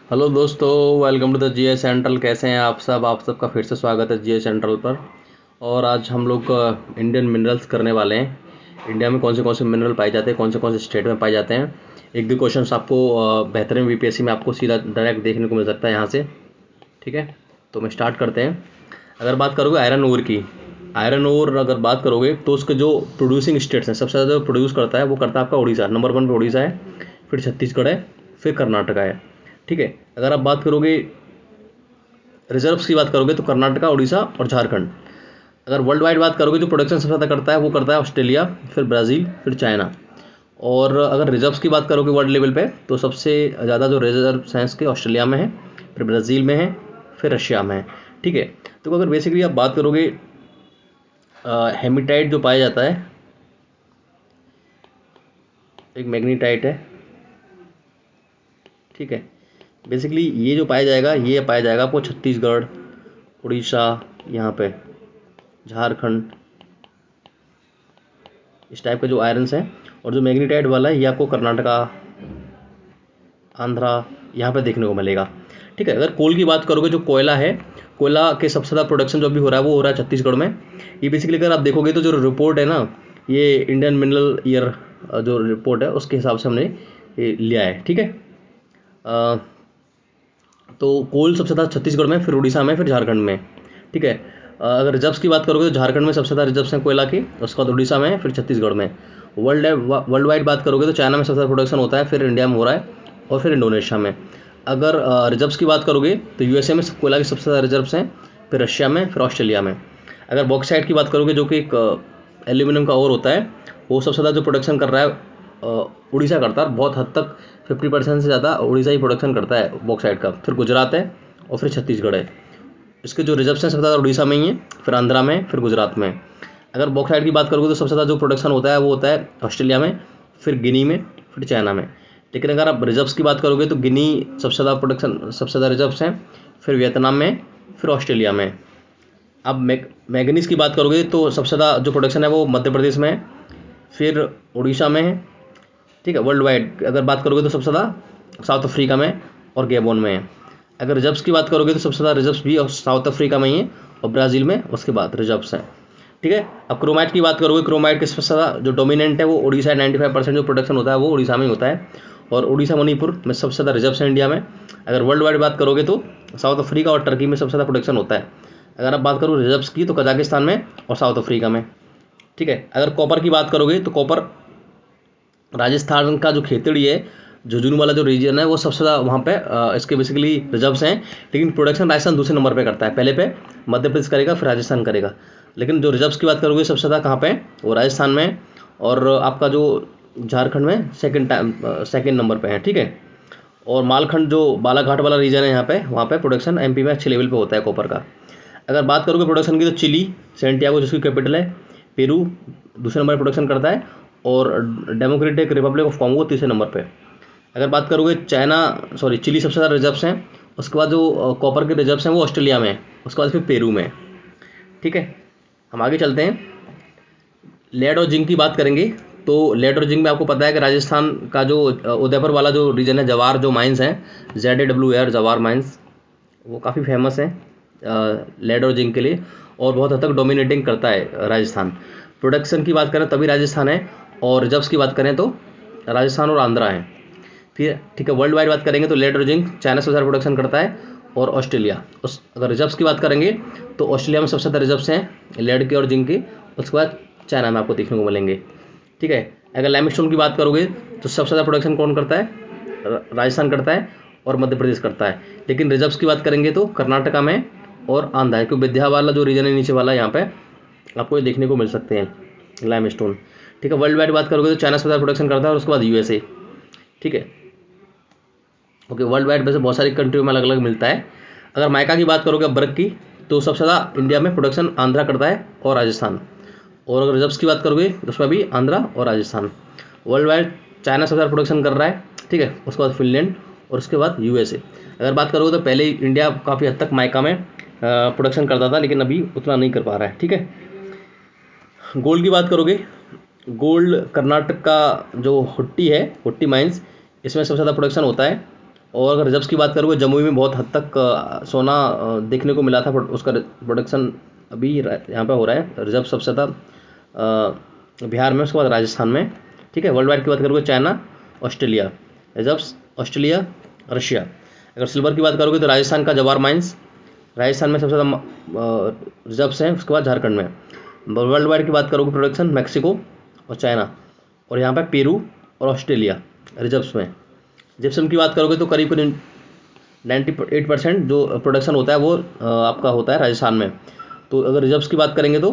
Hello दोस्तों, welcome to the GS Central. कैसे हैं आप सब? आप सबका फिर से स्वागत है जीएस सेंट्रल पर। और आज हम लोग इंडियन मिनरल्स करने वाले हैं। इंडिया में कौन से मिनरल पाए जाते हैं, कौन से स्टेट में पाए जाते हैं। एक दो क्वेश्चंस आपको बेहतरीन वीपीएससी में आपको सीधा डायरेक्ट देखने को मिल सकता है यहाँ से। ठीक है, तो मैं स्टार्ट करते हैं। अगर बात करोगे आयरन ओर की, आयरन ओर अगर बात करोगे तो उसके जो प्रोड्यूसिंग स्टेट्स हैं, सबसे ज़्यादा जो प्रोड्यूस करता है वो करता है आपका उड़ीसा। नंबर 1 पे उड़ीसा है, फिर छत्तीसगढ़ है, फिर कर्नाटका है। ठीक है, अगर आप बात करोगे रिजर्व्स की बात करोगे तो कर्नाटका, उड़ीसा और झारखंड। अगर वर्ल्ड वाइड बात करोगे जो प्रोडक्शन सबसे ज़्यादा करता है वो करता है ऑस्ट्रेलिया, फिर ब्राज़ील, फिर चाइना। और अगर रिजर्व्स की बात करोगे वर्ल्ड लेवल पे तो सबसे ज़्यादा जो रिजर्व हैं इसके ऑस्ट्रेलिया में है, फिर ब्राज़ील में है, फिर रशिया में है। ठीक है, तो अगर बेसिकली आप बात करोगे हेमिटाइट जो पाया जाता है, एक मैग्नीटाइट है। ठीक है, बेसिकली ये जो पाया जाएगा ये पाया जाएगा आपको छत्तीसगढ़, उड़ीसा, यहाँ पे झारखंड, इस टाइप के जो आयरन्स हैं। और जो मैग्नीटाइट वाला है ये आपको कर्नाटका, आंध्रा, यहाँ पे देखने को मिलेगा। ठीक है, अगर कोल की बात करोगे, जो कोयला है, कोयला के सबसे ज़्यादा प्रोडक्शन जो अभी हो रहा है वो हो रहा है छत्तीसगढ़ में। ये बेसिकली अगर आप देखोगे तो जो रिपोर्ट है ना, ये इंडियन मिनरल ईयर जो रिपोर्ट है उसके हिसाब से हमने ये लिया है। ठीक है, अ, तो कोल सबसे ज़्यादा छत्तीसगढ़ में, फिर उड़ीसा में, फिर झारखंड में। ठीक है, अगर रिजर्व्स की बात करोगे तो झारखंड में सबसे ज़्यादा रिजर्व्स हैं कोयला की, उसके बाद उड़ीसा में, फिर छत्तीसगढ़ में। वर्ल्ड वाइड बात करोगे तो चाइना में सबसे ज़्यादा प्रोडक्शन होता है, फिर इंडिया में हो रहा है, और फिर इंडोनेशिया में। अगर रिजर्व्स की बात करोगे तो यूएसए में कोयला के सबसे ज़्यादा रिजर्व्स हैं, फिर रशिया में, फिर ऑस्ट्रेलिया में। अगर बॉक्साइट की बात करोगे जो कि एक एल्यूमिनियम का ओर होता है, वो सबसे ज़्यादा जो प्रोडक्शन कर रहा है उड़ीसा करता है। बहुत हद तक 50% से ज़्यादा उड़ीसा ही प्रोडक्शन करता है बॉक्साइट का, फिर गुजरात है, और फिर छत्तीसगढ़ है। इसके जो रिजर्व्स हैं सबसे ज़्यादा उड़ीसा में ही है, फिर आंध्रा में, फिर गुजरात में। अगर बॉक्साइट की बात करोगे तो सबसे ज़्यादा जो प्रोडक्शन होता है वो होता है ऑस्ट्रेलिया में, फिर गिनी में, फिर चाइना में। लेकिन अगर आप रिजर्व्स की बात करोगे तो गिनी सबसे ज़्यादा प्रोडक्शन, सबसे ज़्यादा रिजर्व्स हैं, फिर वियतनाम में, फिर ऑस्ट्रेलिया में। अब मैग्नीज़ की बात करोगे तो सबसे ज़्यादा जो प्रोडक्शन है वो मध्य प्रदेश में है, फिर उड़ीसा में है। ठीक है, वर्ल्ड वाइड अगर बात करोगे तो सबसे ज़्यादा साउथ अफ्रीका में और गैबोन में है। अगर रिजर्व्स की बात करोगे तो सबसे ज़्यादा रिजर्व्स भी साउथ अफ्रीका में ही है, और ब्राज़ील में उसके बाद रिजर्व्स हैं। ठीक है, अब क्रोमाइट की बात करोगे, क्रोमाइट के सबसे ज़्यादा जो डोमिनेंट है वो उड़ीसा है। 95% जो प्रोडक्शन होता है वो उड़ीसा में ही होता है, और उड़ीसा मणिपुर में सबसे ज़्यादा रिजर्व्स हैं इंडिया में। अगर वर्ल्ड वाइड बात करोगे तो साउथ अफ्रीका और टर्की में सबसे ज़्यादा प्रोडक्शन होता है। अगर आप बात करो रिजर्व्स की तो कजाकिस्तान में और साउथ अफ्रीका में। ठीक है, अगर कॉपर की बात करोगे तो कॉपर राजस्थान का जो खेतड़ी है, झुंझुनू वाला जो रीजन है वो सबसे ज़्यादा वहाँ पे इसके बेसिकली रिजर्व्स हैं। लेकिन प्रोडक्शन राजस्थान दूसरे नंबर पे करता है, पहले पे मध्य प्रदेश करेगा, फिर राजस्थान करेगा। लेकिन जो रिजर्व्स की बात करोगे सबसे ज़्यादा कहाँ पे है, वो राजस्थान में, और आपका जो झारखंड में सेकेंड नंबर पे है। ठीक है, और मालखंड जो बालाघाट वाला रीजन है यहाँ पे, वहाँ पे प्रोडक्शन एमपी में अच्छे लेवल पे होता है कॉपर का। अगर बात करोगे प्रोडक्शन की तो चिली, सेंटियागो जिसकी कैपिटल है, पेरू दूसरे नंबर पर प्रोडक्शन करता है, और डेमोक्रेटिक रिपब्लिक ऑफ कॉन्गो तीसरे नंबर पे। अगर बात करोगे चिली सबसे ज़्यादा रिजर्व्स हैं, उसके बाद जो कॉपर के रिजर्व्स हैं वो ऑस्ट्रेलिया में है, उसके बाद फिर पेरू में। ठीक है, हम आगे चलते हैं। लेड और जिंक की बात करेंगे तो लेड और जिंक में आपको पता है कि राजस्थान का जो उदयपुर वाला जो रीजन है, जवार जो माइंस हैं, ZAWR जवार माइंस, वो काफ़ी फेमस हैं लेड और जिंक के लिए, और बहुत हद तक डोमिनेटिंग करता है राजस्थान। प्रोडक्शन की बात करें तभी राजस्थान है, और रिजर्व्स की बात करें तो राजस्थान और आंध्रा है। फिर ठीक है, वर्ल्ड वाइड बात करेंगे तो लेड और जिंक चाइना सबसे ज़्यादा प्रोडक्शन करता है, और ऑस्ट्रेलिया। अगर रिजर्व्स की बात करेंगे तो ऑस्ट्रेलिया में सबसे ज़्यादा रिजर्व्स हैं लेड के और जिंक के, उसके बाद चाइना में आपको देखने को मिलेंगे। ठीक है, अगर लाइमस्टोन की बात करोगे तो सबसे ज़्यादा प्रोडक्शन कौन करता है, राजस्थान करता है, और मध्य प्रदेश करता है। लेकिन रिजर्व्स की बात करेंगे तो कर्नाटका में और आंध्रा है, क्योंकि विंध्या वाला जो रीजन है नीचे वाला, यहाँ पे आपको ये देखने को मिल सकते हैं लाइमस्टोन। ठीक है, वर्ल्ड वाइड बात करोगे तो चाइना सबसे ज़्यादा प्रोडक्शन करता है, और उसके बाद यूएसए। ठीक है, ओके, वर्ल्ड वाइड वैसे बहुत सारी कंट्री में अलग अलग मिलता है। अगर माइका की बात करोगे बर्क की, तो सबसे ज़्यादा इंडिया में प्रोडक्शन आंध्रा करता है और राजस्थान। और अगर रिजर्व्स की बात करोगे तो उसमें भी आंध्रा और राजस्थान। वर्ल्ड वाइड चाइना सबसे ज़्यादा प्रोडक्शन कर रहा है। ठीक है, उसके बाद फिनलैंड, और उसके बाद यूएसए। अगर बात करोगे तो पहले इंडिया काफ़ी हद तक माइका में प्रोडक्शन करता था, लेकिन अभी उतना नहीं कर पा रहा है। ठीक है, गोल्ड की बात करोगे, गोल्ड कर्नाटक का जो हुट्टी है, हुट्टी माइंस, इसमें सबसे ज़्यादा प्रोडक्शन होता है, और अगर रिजर्व्स की बात करोगे, जमुई में बहुत हद तक सोना देखने को मिला था, उसका प्रोडक्शन अभी यहाँ पे हो रहा है। रिजर्व सबसे ज़्यादा बिहार में, उसके बाद राजस्थान में। ठीक है, वर्ल्ड वाइड की बात करोगे China, Australia. Reserves Australia, Russia. अगर सिल्वर की बात करोगे तो राजस्थान का जवाहर माइंस, राजस्थान में सबसे ज़्यादा रिजर्व्स हैं। उसके बाद झारखंड में। वर्ल्ड वाइड की बात करोगे प्रोडक्शन, मैक्सिको और चाइना, और यहाँ पे पेरू और ऑस्ट्रेलिया रिजर्व्स में। जिप्सम की बात करोगे तो करीब करीब 98% जो प्रोडक्शन होता है वो आपका होता है राजस्थान में। तो अगर रिजर्व्स की बात करेंगे तो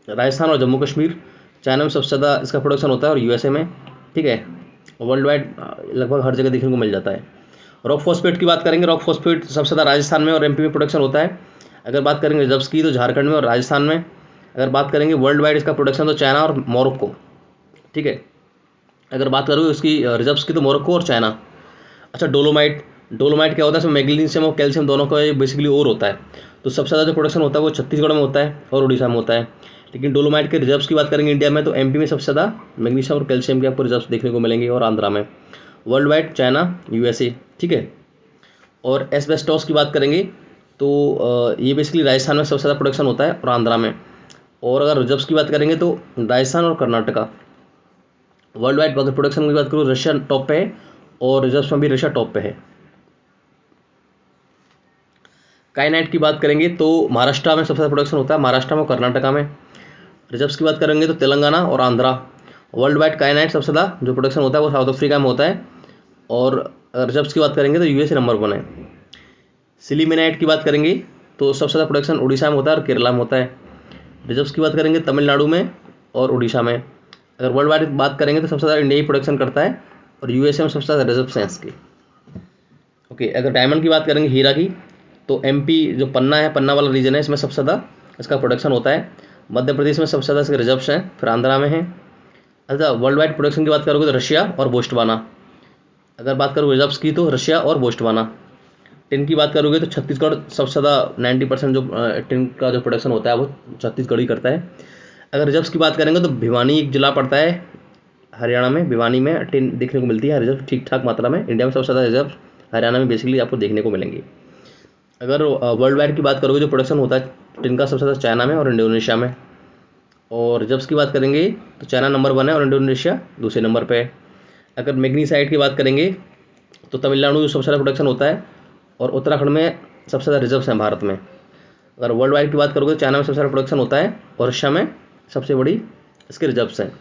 राजस्थान और जम्मू कश्मीर, चाइना में सबसे ज़्यादा इसका प्रोडक्शन होता है, और यूएसए में। ठीक है, वर्ल्ड वाइड लगभग हर जगह देखने को मिल जाता है। रॉक फॉस्फेट की बात करेंगे, रॉक फॉस्फेट सबसे ज़्यादा राजस्थान में और एमपी में प्रोडक्शन होता है। अगर बात करेंगे रिजर्व्स की तो झारखंड में और राजस्थान में। अगर बात करेंगे वर्ल्ड वाइड इसका प्रोडक्शन तो चाइना और मोरक्को। ठीक है, अगर बात करोगे उसकी रिजर्व्स की तो मोरक्को और चाइना। अच्छा, डोलोमाइट, डोलोमाइट क्या होता है, इसमें मैग्नीशियम और कैल्शियम दोनों का बेसिकली ओर होता है। तो सबसे ज़्यादा जो प्रोडक्शन होता है वो छत्तीसगढ़ में होता है और उड़ीसा में होता है। लेकिन डोलोमाइट के रिजर्व्स की बात करेंगे इंडिया में तो एमपी में सबसे ज़्यादा मैग्नीशियम और कैल्शियम के आपको रिजर्व्स देखने को मिलेंगे, और आंध्रा में। World wide China, USA. ठीक है, और एस्बेस्टॉस की बात करेंगे तो ये बेसिकली राजस्थान में सबसे ज़्यादा प्रोडक्शन होता है और आंध्रा में। और अगर रिजर्व्स की बात करेंगे तो राजस्थान और कर्नाटका। वर्ल्ड वाइड अगर प्रोडक्शन की बात करूँ, रशिया टॉप पे है, और रिजर्व्स में भी रशिया टॉप पे है। काइनाइट की बात करेंगे तो महाराष्ट्र में सबसे ज़्यादा प्रोडक्शन होता है, महाराष्ट्र में और कर्नाटका में। रिजर्व्स की बात करेंगे तो तेलंगाना और आंध्रा। वर्ल्ड वाइड काइनाइट सबसे ज़्यादा जो प्रोडक्शन होता है वो साउथ अफ्रीका में होता है, और रिजर्व्स की बात करेंगे तो यूएसए नंबर 1 है। सिलीमेनाइट की बात करेंगे तो सबसे ज़्यादा प्रोडक्शन उड़ीसा में होता है और केरला में होता है। रिजर्व्स की बात करेंगे तमिलनाडु में और उड़ीसा में। अगर वर्ल्ड वाइड बात करेंगे तो सबसे ज़्यादा इंडिया ही प्रोडक्शन करता है, और यूएसए में सबसे ज़्यादा रिजर्व्स हैं इसके। ओके, अगर डायमंड की बात करेंगे, हीरा की, तो एमपी जो पन्ना है, पन्ना वाला रीजन है, इसमें सबसे ज़्यादा इसका प्रोडक्शन होता है। मध्य प्रदेश में सबसे ज़्यादा इसके रिजर्व्स हैं, फिर आंध्रा में है। अच्छा, वर्ल्ड वाइड प्रोडक्शन की बात करोगे तो रशिया और बोस्टवाना। अगर बात करोगे रिजर्व्स की तो रशिया और बोस्टवाना। टिन की बात करोगे तो छत्तीसगढ़ सबसे ज़्यादा 90% जो टिन का जो प्रोडक्शन होता है वो छत्तीसगढ़ ही करता है। अगर रिजर्व्स की बात करेंगे तो भिवानी एक जिला पड़ता है हरियाणा में, भिवानी में टिन देखने को मिलती है रिजर्व ठीक ठाक मात्रा में। इंडिया में सबसे ज़्यादा रिजर्व हरियाणा में बेसिकली आपको देखने को मिलेंगे। अगर वर्ल्ड वाइड की बात करोगे जो प्रोडक्शन होता है टिन का सबसे ज़्यादा चाइना में और इंडोनेशिया में। और रिजर्व्स की बात करेंगे तो चाइना नंबर 1 है और इंडोनेशिया दूसरे नंबर पे है। अगर मैग्नीसाइट की बात करेंगे तो तमिलनाडु जो सबसे ज़्यादा प्रोडक्शन होता है, और उत्तराखंड में सबसे ज़्यादा रिजर्व्स हैं भारत में। अगर वर्ल्ड वाइड की बात करोगे तो चाइना में सबसे ज़्यादा प्रोडक्शन होता है और रशिया में सबसे बड़ी इसके रिजर्व्स हैं।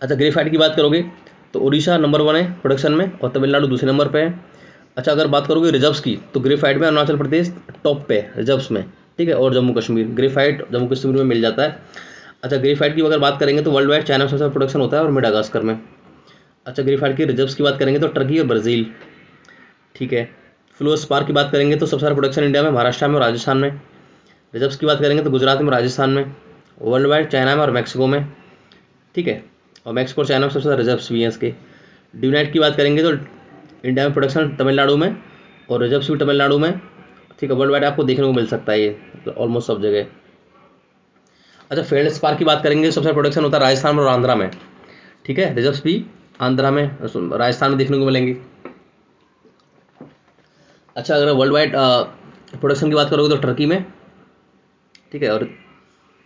अच्छा, ग्रेफाइट की बात करोगे तो उड़ीसा नंबर 1 है प्रोडक्शन में और तमिलनाडु दूसरे नंबर पे है। अच्छा, अगर बात करोगे रिजर्व्स की तो ग्रेफाइट में अरुणाचल प्रदेश टॉप पे है रिजर्व्स में। ठीक है, और जम्मू कश्मीर, ग्रेफाइट जम्मू कश्मीर में मिल जाता है। अच्छा, ग्रेफाइट की अगर बात करेंगे तो वर्ल्ड वाइड चाइना में सबसे ज़्यादा प्रोडक्शन होता है और मेडागास्कर में। अच्छा, ग्रेफाइट की रिजर्व्स की बात करेंगे तो टर्की और ब्राज़ील। ठीक है, फ्लोरस्पार की बात करेंगे तो सबसे ज़्यादा प्रोडक्शन इंडिया में, महाराष्ट्र में और राजस्थान में। रिजर्व्स की बात करेंगे तो गुजरात में, राजस्थान में। वर्ल्ड वाइड चाइना में और मैक्सिको में। ठीक है, और मैक्सिको और चाइना में सबसे ज़्यादा रिजर्व्स भी हैं इसके। ड्यूनाइट की बात करेंगे तो इंडिया में प्रोडक्शन तमिलनाडु में और रिजर्व्स भी तमिलनाडु में। ठीक है, वर्ल्ड वाइड आपको देखने को मिल सकता है ये ऑलमोस्ट सब जगह। अच्छा, फेल्डस्पार की बात करेंगे सबसे प्रोडक्शन होता है राजस्थान में और आंध्रा में। ठीक है, रिजर्व्स भी आंध्रा में, राजस्थान में देखने को मिलेंगी। अच्छा, अगर वर्ल्ड वाइड प्रोडक्शन की बात करोगे तो टर्की में। ठीक है,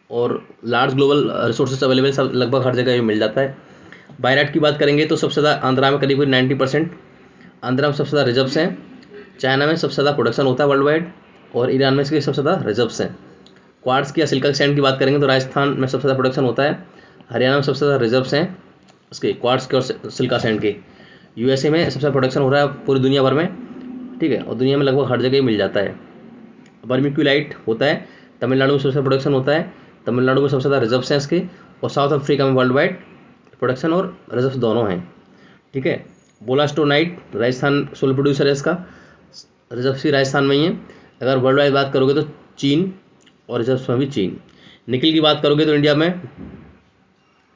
और लार्ज ग्लोबल रिसोर्सेज अवेलेबल सब लगभग हर जगह मिल जाता है। बायराइट की बात करेंगे तो सबसे ज़्यादा आंध्रा में करीब 90%, आंध्रा में सबसे ज़्यादा रिजर्व्स हैं। चाइना में सबसे ज़्यादा प्रोडक्शन होता है वर्ल्ड वाइड, और ईरान में इसके सबसे ज़्यादा रिजर्व्स हैं। क्वार्ट्ज की या सिल्का सैंड की बात करेंगे तो राजस्थान में सबसे ज़्यादा प्रोडक्शन होता है, हरियाणा में सबसे ज़्यादा रिजर्व्स हैं उसके क्वार्ट्ज के और सिल्का सैंड के। यूएसए में सबसे ज़्यादा प्रोडक्शन हो रहा है पूरी दुनिया भर में। ठीक है, और दुनिया में लगभग हर जगह ही मिल जाता है। वर्मिक्यूलाइट होता है तमिलनाडु में सबसे ज़्यादा प्रोडक्शन होता है, तमिलनाडु में सबसे ज़्यादा रिजर्व्स हैं इसके, और साउथ अफ्रीका में वर्ल्ड वाइड प्रोडक्शन और रिजर्व्स दोनों हैं। ठीक है, बोलास्टोनाइट राजस्थान सोल प्रोड्यूसर है, इसका रिजर्व्स भी राजस्थान में ही है। अगर वर्ल्ड वाइड बात करोगे तो चीन, और रिजर्व्स में भी चीन। निकल की बात करोगे तो इंडिया में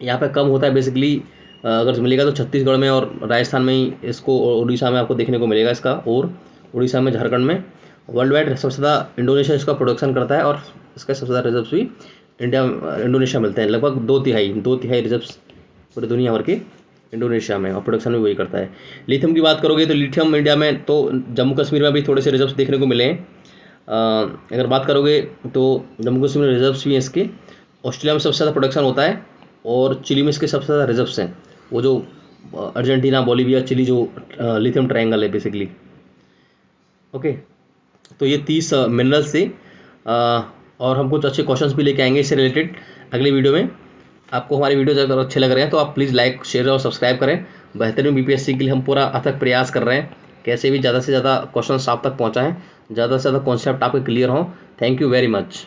यहाँ पे कम होता है बेसिकली, अगर मिलेगा तो छत्तीसगढ़ में और राजस्थान में ही इसको, और उड़ीसा में आपको देखने को मिलेगा इसका, और उड़ीसा में, झारखंड में। वर्ल्ड वाइड सबसे ज़्यादा इंडोनेशिया इसका प्रोडक्शन करता है, और इसका सबसे ज़्यादा रिजर्व्स भी इंडोनेशिया मिलते हैं। लगभग 2/3 रिजर्व्स पूरी दुनिया भर के इंडोनेशिया में, और प्रोडक्शन भी वही करता है। लिथियम की बात करोगे तो लिथियम इंडिया में तो जम्मू कश्मीर में भी थोड़े से रिजर्व्स देखने को मिले हैं। अगर बात करोगे तो जम्मू कश्मीर में रिजर्व्स भी हैं इसके। ऑस्ट्रेलिया में सबसे ज़्यादा प्रोडक्शन होता है और चिली में इसके सबसे ज़्यादा रिजर्व्स हैं। वो जो अर्जेंटीना, बोलीविया, चिली जो लिथियम ट्रायंगल है बेसिकली। ओके, तो ये 30 मिनरल्स थे, और हम कुछ अच्छे क्वेश्चंस भी लेके आएंगे इससे रिलेटेड अगली वीडियो में। आपको हमारी वीडियो अगर अच्छे लग रहे हैं तो आप प्लीज़ लाइक, शेयर और सब्सक्राइब करें। बेहतरीन बीपीएससी के लिए हम पूरा अथक प्रयास कर रहे हैं, कैसे भी ज़्यादा से ज़्यादा क्वेश्चंस आप तक पहुँचाएँ, ज़्यादा से ज़्यादा कॉन्सेप्ट आपके क्लियर हों। Thank you very much.